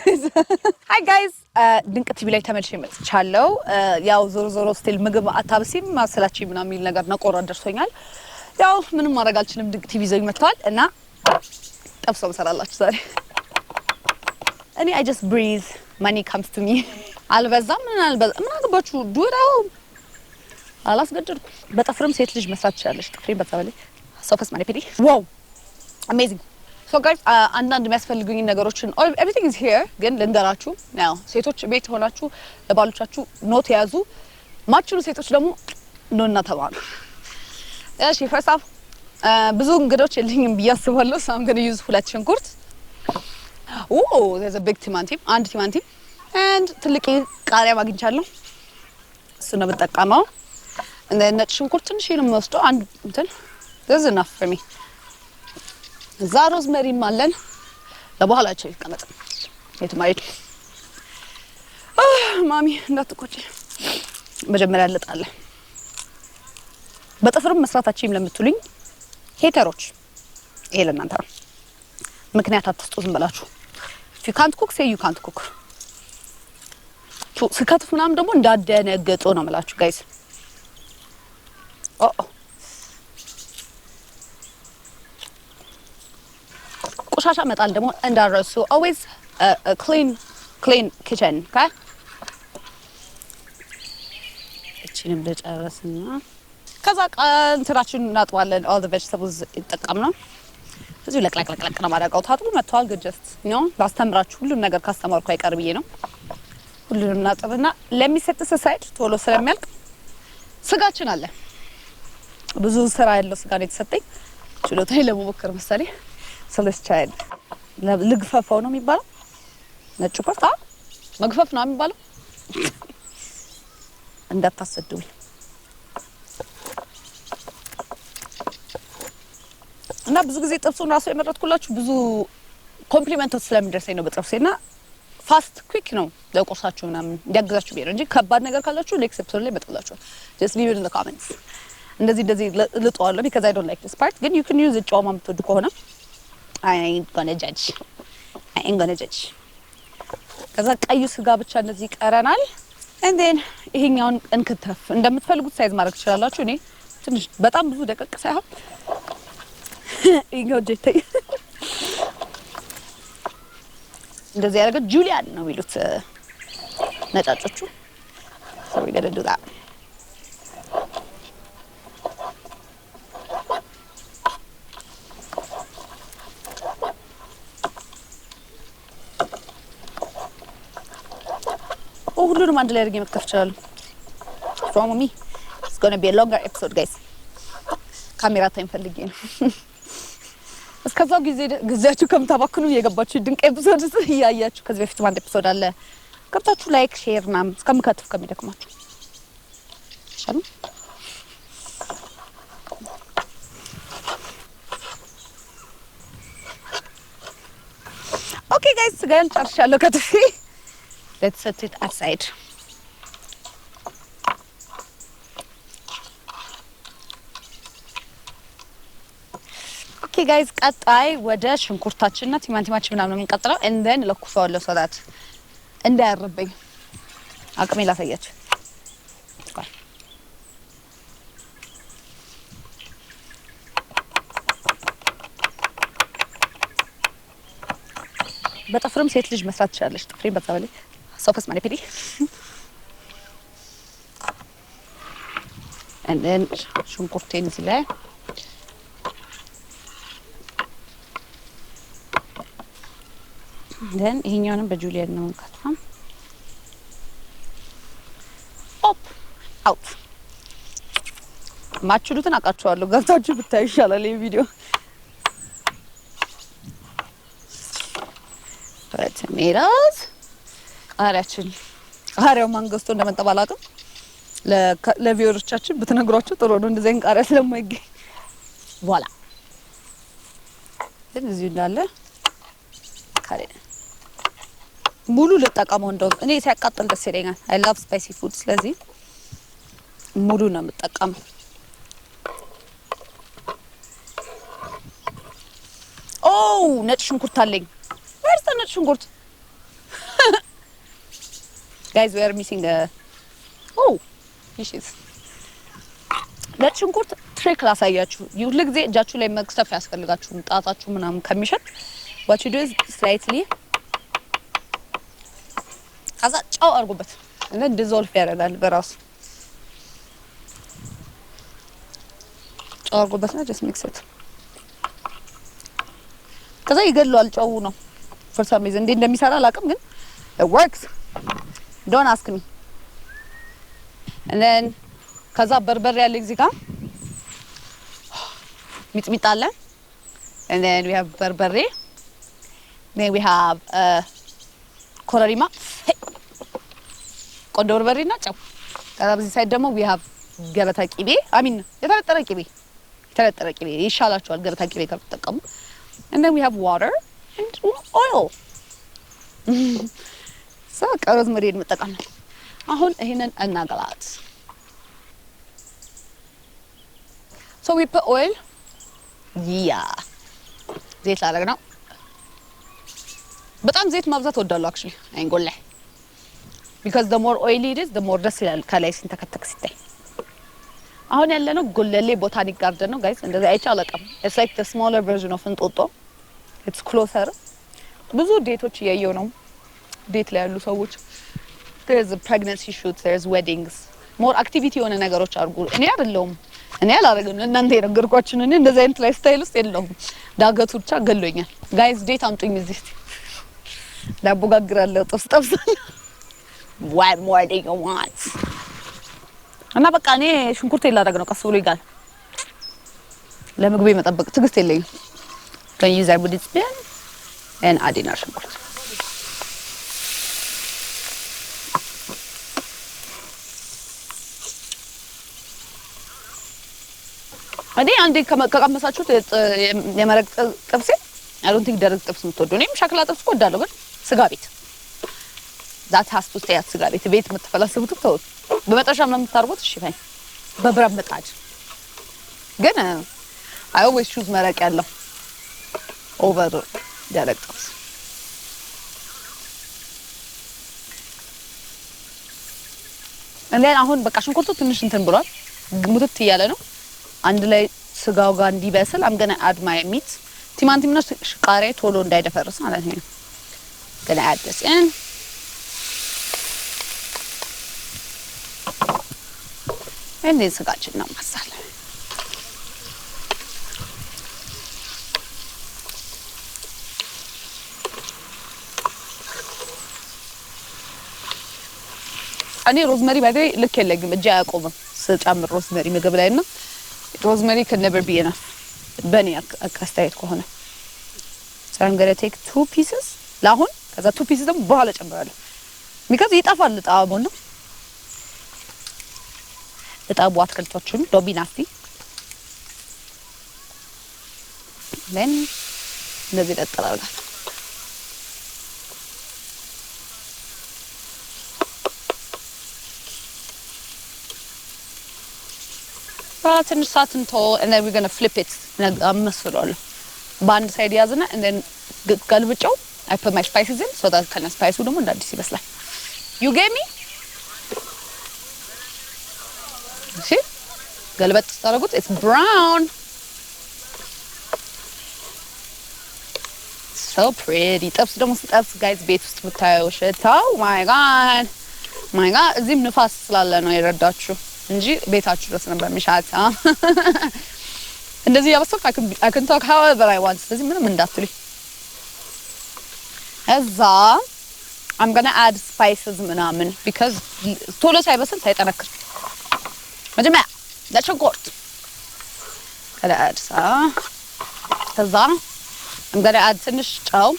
Hi guys, ድንቅ ቲቪ ላይ ተመልሼ መጥቻለሁ። ያው ዞሮ ስቲል ምግብ አታብሲም ማሰላቺ ምናምን የሚል ነገር ነቆራ ደርሶኛል። ያው ምንም ማድረግ አልችልም። ድንቅ ቲቪ ይዘው መጥቷል እና ጠብሶ መሰራላችሁ ዛሬ። እኔ I just breathe, money comes to me. አልበዛም ምን አገባችሁ? ዱራው አላስገድድኩም። በጥፍርም ሴት ልጅ መስራት ትችላለች። ጥፍሬን በዛበላይ ሶፈስ ማኔ ፒዲ ዋው amazing. So guys, አንዳንድ የሚያስፈልጉኝ ነገሮችን everything is here ግን ልንገራችሁ now ሴቶች ቤት ሆናችሁ ለባሎቻችሁ ኖት ያዙ ማችሉ ሴቶች ደግሞ ኖና ተባሉ እሺ first off ብዙ እንግዶች የለኝም ብያስባለሁ so I'm going to use ሁለት ሽንኩርት there's a big ቲማቲም አንድ ቲማቲም and ትልቅ ቃሪያ ማግኝቻለሁ እሱ ነው በጠቃማው and then ነጭ ሽንኩርት ትንሽ ነው የምወስደው አንድ እንትን this is enough for me ዛሮዝመሪ ማለን ለበኋላቸው ይቀመጥ የትማይት ማሚ እንዳትቆጪ መጀመሪያ ልጣለ በጥፍርም መስራታችሁም ለምትሉኝ ሄተሮች ይሄ ለእናንተ ነው ምክንያት አትስጡ ዝም ብላችሁ if you can't cook say you can't cook ስከትፍ ምናምን ደግሞ እንዳደነገጡ ነው ማለት ጋይስ ቆሻሻ መጣል ደግሞ እንዳረሱ always a clean kitchen okay እቺንም ለጨረስና ከዛ እንትራችን እናጥባለን all the vegetables ይጠቀምና እዚህ ለቅለቅለቅለቅ ነው ማዳጋው ታጥቡ መጥቷል ግን just you know ላስተምራችሁ ሁሉን ነገር ካስተማርኩ አይቀርብዬ ነው ሁሉንም እናጥብና ለሚሰጥ ሳይድ ቶሎ ስለሚያልቅ ስጋችን አለ ብዙ ስራ ያለው ስጋ ነው የተሰጠኝ ችሎታዬ ለመሞከር መሰለኝ ሰለስቻይል ልግፈፈው ነው የሚባለው ነጭ ቆርጣ መግፈፍ ነው የሚባለው እንዳታሰዱኝ እና ብዙ ጊዜ ጥብሱን ራሱ የመረጥኩላችሁ ብዙ ኮምፕሊመንቶች ስለሚደርሰኝ ነው በጥብሴና ፋስት ኩዊክ ነው ለቁርሳችሁ ምናምን እንዲያግዛችሁ ቢሆን እንጂ ከባድ ነገር ካላችሁ ለኤክሰፕሽን ላይ መጣላችሁ just leave it in the comments እንደዚህ ልጧለሁ because I don't like this part ግን you can use it ጫማ የምትወዱ ከሆነ I ain't gonna judge ከዛ ቀዩ ስጋ ብቻ እንደዚህ ቀረናል and then ይሄኛውን እንከተፍ እንደምትፈልጉት ሳይዝ ማድረግ ትችላላችሁ እኔ ትንሽ በጣም ብዙ ደቀቅ ሳይሆን ይሄው ጀተይ እንደዚህ ያደረገ ጁሊያን ነው የሚሉት ነጫጮቹ so we gotta do that ሁሉንም አንድ ላይ አድርጌ መክተፍ ይችላል from me it's going to be a longer episode guys ካሜራ ታይም ፈልጌ ነው እስከዛው ጊዜያችሁ ከምታባክኑ እየገባችሁ ድንቅ ኤፒሶድ ያያችሁ ከዚህ በፊት አንድ ኤፒሶድ አለ ገብታችሁ ላይክ ሼር እና እስከምከትፍ ከሚደክማችሁ ሻሉ okay guys ስጋን ጨርሻለሁ ከትፌ let's set it aside okay guys ቀጣይ ወደ ሽንኩርታችንና ቲማቲማችን ምናምን እንቀጥለው and then ለኩሰዋለሁ ሰላት እንዳያርብኝ አቅሜ ላሳያችሁ በጥፍርም ሴት ልጅ መስራት ትችላለች ጥፍሬን በዛበላይ ሶፈስ ማኔ ፒዲ and then ሽንኩርቴን እዚህ ላይ then ይሄኛውንም በጁሊያን ነው እንከትፋም ኦፕ አውት ማችሉትን አቃችኋለሁ ገብታችሁ ብታዩ ይሻላል ይሄ ቪዲዮ tomatoes ቃሪያው ማንገስቶ እንደመጣባላቱ ለቪውወሮቻችን ብትነግሯቸው ጥሩ ነው እንደዚህ አይነት ቃሪያ ስለማይገኝ voilà እዚህ እንዳለ ካሬ ሙሉ ልጠቀመው እንደው እኔ ሲያቃጥል ደስ ይለኛል I love spicy food ስለዚህ ሙሉ ነው የምጠቀመው ነጭ ሽንኩርት አለኝ where's the ነጭ ሽንኩርት guys we are missing a oh fishes ነጭ ሽንኩርት ትሪክ ላሳያችሁ ሁሉ ጊዜ እጃችሁ ላይ መክተፍ ያስፈልጋችሁ ጣጣችሁ ምናምን ከሚሸት what you do is slightly ከዛ ጫው አርጉበት እና ዲዞልቭ ያደርጋል በራሱ ጫው አርጉበት ነው just mix it ከዛ ይገድሏል ጫው ነው for some reason እንዴ እንደሚሰራ አላውቅም ግን it works don't ask me and then ከዛ በርበሬ ያለ እዚህ ጋር ሚጥሚጣ አለ and then we have በርበሬ then we have ኮረሪማ ቆንጆ በርበሬና ጨው ከዛ በዚህ ሳይድ ደግሞ we have ገበታ ቂቤ አሚን የተረጠረ ቂቤ ይሻላችኋል ገበታ ቂቤ ከተጠቀሙ and then we have water and oil so rosemary መጠቀም አሁን ይሄንን እናገላት so we put oil yeah ዘይት ላደርግ ነው በጣም ዘይት ማብዛት ወዳለው actually አይንጎላ because the more oily it is the more ደስ ይላል ከላይ ሲንተከተክ ሲታይ አሁን ያለነው ጎለሌ ቦታኒክ ጋርደን ነው guys እንደዛ አይቻለቀም it's like the smaller version of እንጦጦ it's closer ብዙ ዴቶች ያየው ነው ዴት ላይ ያሉ ሰዎች there's a pregnancy shoot there's weddings more activity የሆነ ነገሮች አርጉ እኔ አይደለም እኔ አላረግም እናንተ የነገርኳችሁ ነው እንደዛ አይነት ላይፍ ስታይል ውስጥ የለውም ዳገቱ ብቻ ገሎኛል ጋይስ ዴት አምጡኝ እዚህ ዳቦ ጋግራለሁ ጥብስ what more do you want እና በቃ እኔ ሽንኩርት ይላደግ ነው ቀስ ብሎ ይጋል ለምግቤ መጠበቅ ትግስት የለኝም can use our wood spoon and add in our ሽንኩርት እኔ አንዴ ከቀመሳችሁት የመረቅ ጥብስ I don't think ደረቅ ጥብስ የምትወዱ እኔም ሸክላ ጥብስ እወዳለሁ ግን ስጋ ቤት that has to stay at ስጋ ቤት የምትፈላስቡት ተው በመጣሻ ምናምን የምታርጉት እሺ ፈኝ በብረት ምጣድ ግን I always choose መረቅ ያለው over ደረቅ ጥብስ and then አሁን በቃ ሽንኩርቱ ትንሽ እንትን ብሏል ሙትት እያለ ነው አንድ ላይ ስጋው ጋር እንዲበስል I'm going to add my meat ቲማቲምና ቃሪያ ቶሎ እንዳይደፈርስ ማለት ነው going to add this in and then ስጋችን ነው ማሳለ እኔ ሮዝመሪ ባይዴ ልክ የለኝም እጄ አያቆምም ስጨምር ሮዝመሪ ምግብ ላይ እና rosemary can never be enough በኔ አስተያየት ከሆነ so I'm going to take 2 pieces ላሁን ከዛ 2 pieces ደግሞ በኋላ ጨምራለሁ because ይጣፋል ጣዕሙ ነው ጣዕሙ አትክልቶቹን ዶቢ ናስቲ then እንደዚህ ደጥራለሁ ትንሽ ሰዓት እንተው and then we're going to flip it አመስሏለሁ በአንድ ሳይድ ያዝና and then ገልብጨው I put my spices in so that kind of spice ደግሞ እንዳዲስ ይበስላል you get me እሺ ገልበጥ ታረጉት it's brown so pretty ጥብስ ደግሞ ስጠብስ guys ቤት ውስጥ ብታዩ ሽታው my god እዚህም ንፋስ ስላለ ነው የረዳችሁ እንጂ ቤታችሁ ድረስ ነበር የሚሻታ እንደዚህ ያበሰልኩ I can talk however I want ስለዚህ ምንም እንዳትሉኝ እዛ I'm going to add spices ምናምን because ቶሎ ሳይበስል ሳይጠነክር መጀመሪያ ለሽንኩርት ከዛ I'm going to add ትንሽ ጨው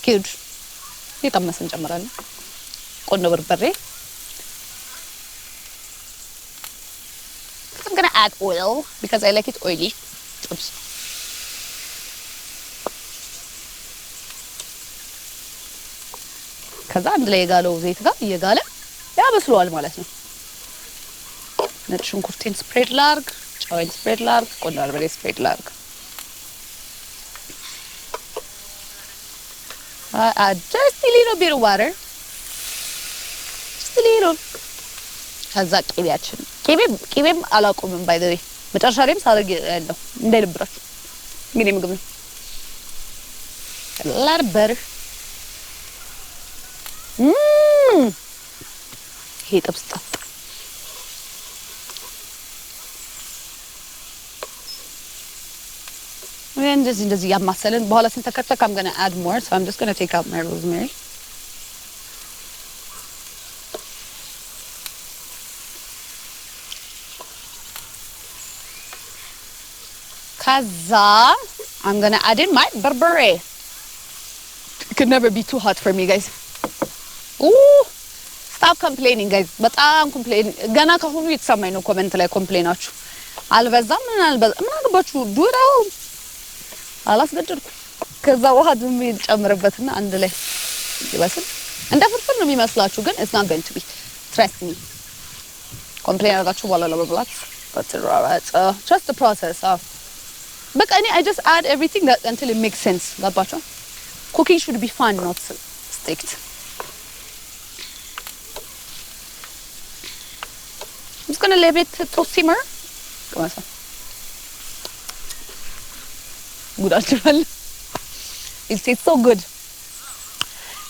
good ይቀመስን ጨምራለሁ ቆንጆ በርበሬ I'm going to add oil because I like it oily oops ከዛ አንድ ላይ የጋለው ዘይት ጋር እየጋለ ያበስለዋል ማለት ነው ነጭ ሽንኩርቴን ስፕሬድ ላርግ ጨውን ስፕሬድ ላርግ ቆንጆ በርበሬ ስፕሬድ ላርግ just a little bit of water. Just a little. ከዛ ቅቤም አላቆምም by the way መጨረሻ ላይም ሳደርግ ያለው እንዳይልብራችሁ እንግዲህ ምግብ ነው ላርበር ይሄ ጥብስ እንደዚህ ያማሰልን በኋላ ስንተከተክ I'm going to add more so I'm just going to take out my rosemary kaza I'm going to add in my berbere it could never be too hot for me guys ooh stop complaining guys በጣም complain ገና ከሆኑ የተሰማኝ ነው ኮሜንት ላይ ኮምፕሌናችሁ አልበዛም ምን አገባችሁ ዱራው አላስገድርኩ ከዛ ውሃ ዝም ይጨምርበትና አንድ ላይ ይበስል እንደ ፍርፍር ነው የሚመስላችሁ ግን it's not going to be trust me complain አድርጋችሁ በኋላ ለመብላት but trust the process but I just add everything that until it makes sense ገባችሁ cooking should be fun not strict I'm just going to leave it to simmer come on good actually it tastes so good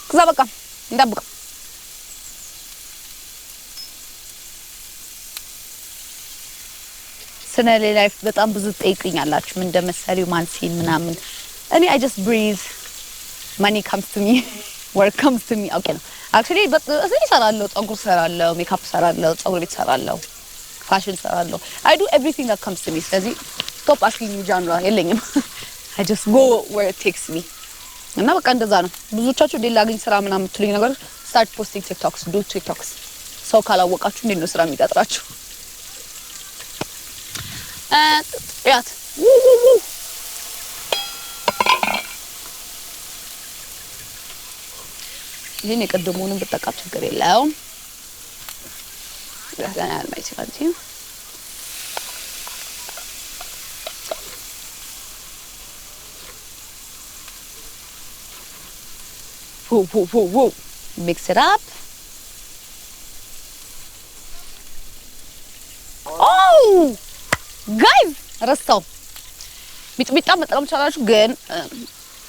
ከዛ በቃ እንደብቀ ስነሌ ላይፍ በጣም ብዙ ጠይቁኛላችሁ ምን እንደመሰሪው ማንሲን ምናምን እኔ I just breathe money comes to me work comes to me okay no actually but እኔ ሰራለሁ ፀጉር ሰራለሁ ሜካፕ ሰራለሁ ፀጉር ቤት ሰራለሁ ፋሽን ሰራለሁ I do everything that comes to me ስለዚህ stop asking me genre የለኝም I just go where it takes me እና በቃ እንደዛ ነው ብዙዎቻችሁ ሌላ ግን ስራ ምናምን ትሉኝ ነገር start posting TikToks do TikToks ሰው ካላወቃችሁ እንዴት ነው ስራ የሚቀጥራችሁ ያት ይሄን የቀደሙንም ብጠቃ ችግር የለውም ያዛና አልማይስ ማለት ነው whoa mix it up oh guys ረስተው ሚጥሚጣ መጠቀም ቻላችሁ ግን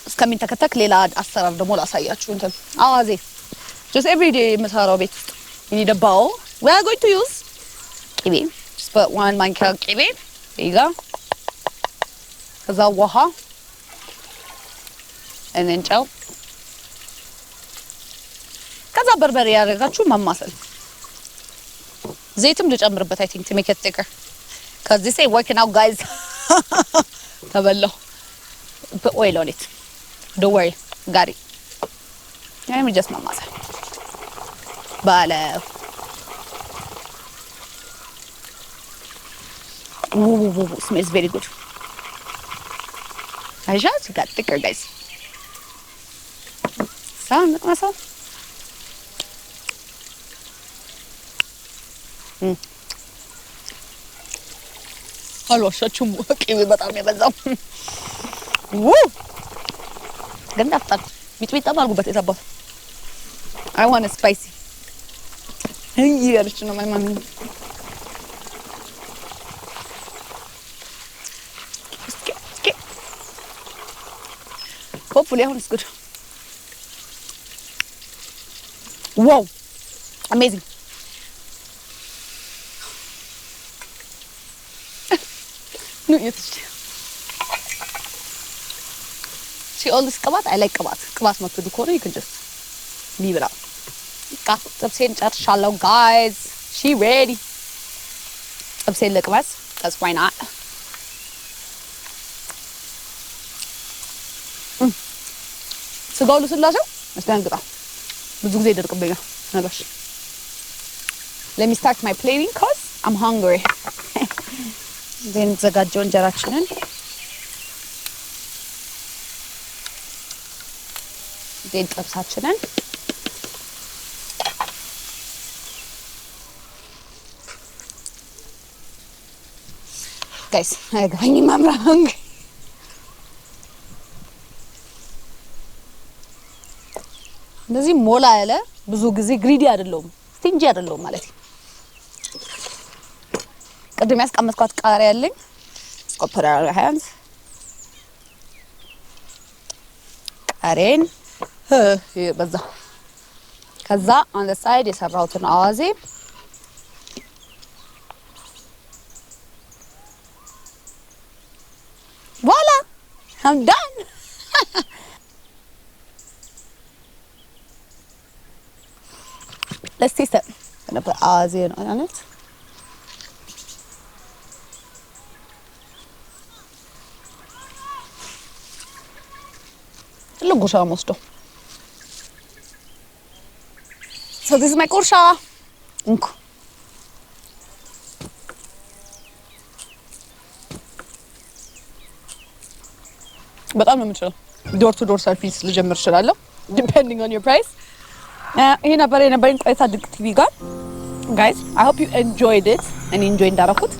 እስከሚንተከተክ ሌላ አሰራር ደግሞ ላሳያችሁ እንትን አዋዜ just every day መሰራው ቤት ውስጥ you need a bowl we are going to use ቅቤ just put one ማንኪያ ቅቤ ይጋ ከዛ ውሃ and then ጨው ከዛ በርበሬ ያደርጋችሁ ማማሰል ዘይትም ልጨምርበት I think to make it thicker cuz this ain't working out guys ተበላው put oil on it don't worry got it let me just ማማሰል ባለ ooh smells very good I just got thicker guys sound awesome አልዋሻችሁም ቅቤ በጣም ያበዛው ግን ዳፍጣል ሚጥሚጣ አድርጉበት የታባቱ I want it spicy ያለች ነው ማማ hopefully it's good wow amazing no it's see all this ቅባት I like ቅባት መጥቶ ከሆነ you can just leave it out ጥብሴን ጨርሻለሁ guys she ready ጥብሴን ልቅመስ cuz why not ስጋው ልስላቸው አስደንግጣ ብዙ ጊዜ ይደርቅብኛል ነገርሽ let me start my plating cuz I'm hungry then ዘጋጀው እንጀራችንን then ጥብሳችንን guys አይገባኝም I'm hungry እንደዚህ ሞላ ያለ ብዙ ጊዜ ግሪዲ አይደለም ስቲንጂ አይደለም ማለት ነው ቅድም ያስቀመጥኳት ቃሪያ ያለኝ ስኮፐር ሃንስ ቃሪያን በዛ ከዛ on the side የሰራሁትን አዋዜ Voila! I'm done. Let's taste it. I'm gonna put Asian on it. Look what I'm almost done. So this is my korsha. በጣም ነው የምችለው ዶር ቱ ዶር ሰርቪስ ልጀምር እችላለሁ depending on your price ይሄ ነበር ቆይታ ድንቅ ቲቪ ጋር guys I hope you enjoyed it and enjoy እንዳረኩት